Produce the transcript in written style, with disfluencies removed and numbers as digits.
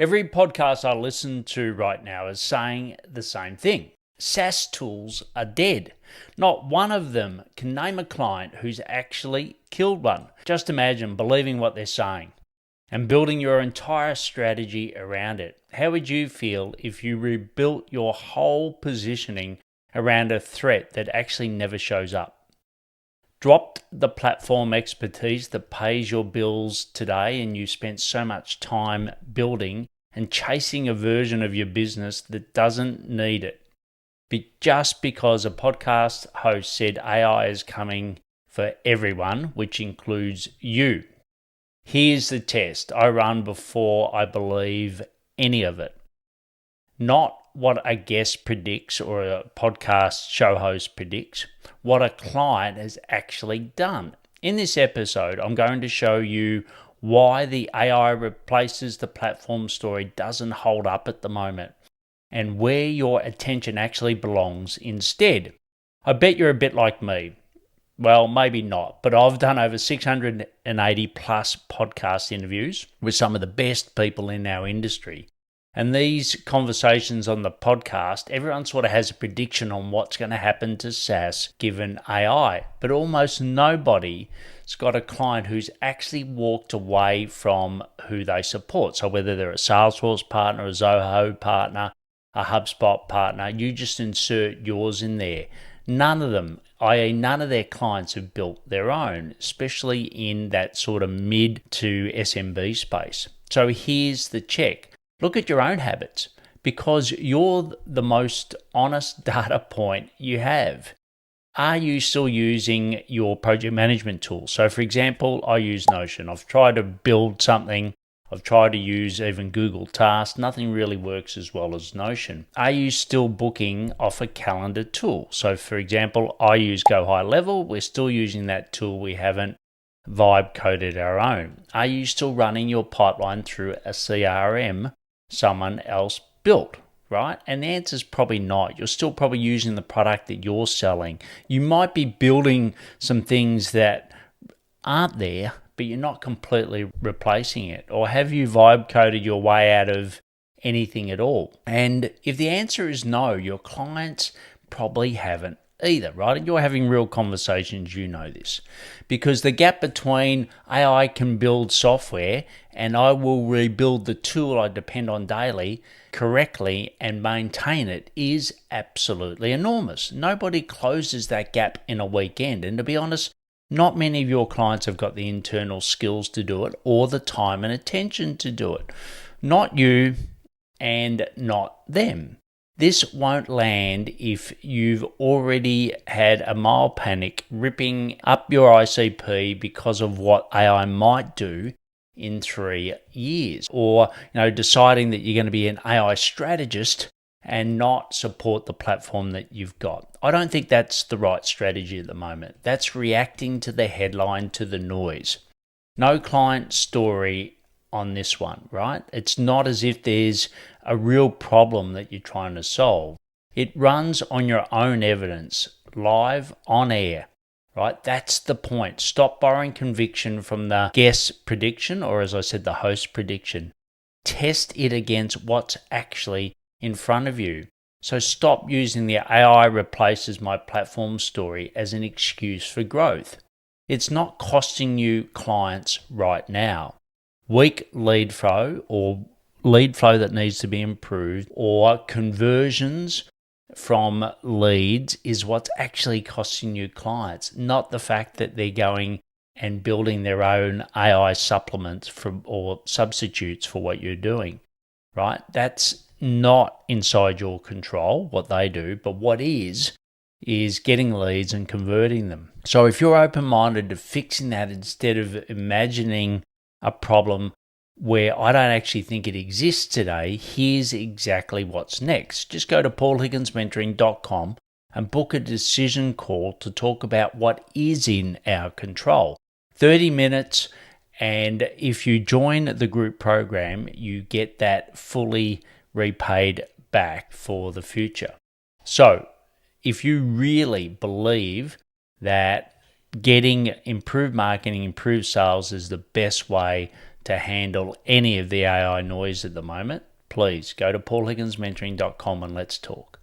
Every podcast I listen to right now is saying the same thing. SaaS tools are dead. Not one of them can name a client who's actually killed one. Just imagine believing what they're saying and building your entire strategy around it. How would you feel if you rebuilt your whole positioning around a threat that actually never shows up? Dropped the platform expertise that pays your bills today, and you spent so much time building and chasing a version of your business that doesn't need it. Just because a podcast host said AI is coming for everyone, which includes you. Here's the test I run before I believe any of it. Not what a guest predicts or a podcast show host predicts, what a client has actually done. In this episode, I'm going to show you why the AI replaces the platform story doesn't hold up at the moment and where your attention actually belongs instead. I bet you're a bit like me. Well, maybe not, but I've done over 680 plus podcast interviews with some of the best people in our industry. And these conversations on the podcast, everyone sort of has a prediction on what's going to happen to SaaS given AI, but almost nobody's got a client who's actually walked away from who they support. So whether they're a Salesforce partner, a Zoho partner, a HubSpot partner, you just insert yours in there. None of them, i.e. none of their clients have built their own, especially in that sort of mid to SMB space. So here's the check. Look at your own habits because you're the most honest data point you have. Are you still using your project management tool? So for example, I use Notion. I've tried to build something. I've tried to use even Google Tasks. Nothing really works as well as Notion. Are you still booking off a calendar tool? So for example, I use Go High Level. We're still using that tool. We haven't vibe coded our own. Are you still running your pipeline through a CRM someone else built, right? And the answer is probably not. You're still probably using the product that you're selling. You might be building some things that aren't there, but you're not completely replacing it. Or have you vibe coded your way out of anything at all? And if the answer is no, your clients probably haven't either, right? And you're having real conversations, you know this. Because the gap between AI can build software and I will rebuild the tool I depend on daily correctly and maintain it is absolutely enormous. Nobody closes that gap in a weekend. And to be honest, not many of your clients have got the internal skills to do it or the time and attention to do it. Not you and not them. This won't land if you've already had a mild panic ripping up your ICP because of what AI might do in 3 years, or deciding that you're going to be an AI strategist and not support the platform that you've got. I don't think that's the right strategy at the moment. That's reacting to the headline, to the noise. No client story on this one, right? It's not as if there's a real problem that you're trying to solve. It runs on your own evidence, live on air, right? That's the point. Stop borrowing conviction from the guest prediction, or as I said, the host prediction. Test it against what's actually in front of you. So stop using the AI replaces my platform story as an excuse for growth. It's not costing you clients right now. Weak lead flow or lead flow that needs to be improved or conversions from leads is what's actually costing you clients, not the fact that they're going and building their own AI supplements or substitutes for what you're doing, right? That's not inside your control, what they do, but what is getting leads and converting them. So if you're open-minded to fixing that instead of imagining a problem where I don't actually think it exists today, here's exactly what's next. Just go to paulhigginsmentoring.com and book a decision call to talk about what is in our control. 30 minutes, and if you join the group program, you get that fully repaid back for the future. So if you really believe that getting improved marketing, improved sales is the best way to handle any of the AI noise at the moment, please go to paulhigginsmentoring.com and let's talk.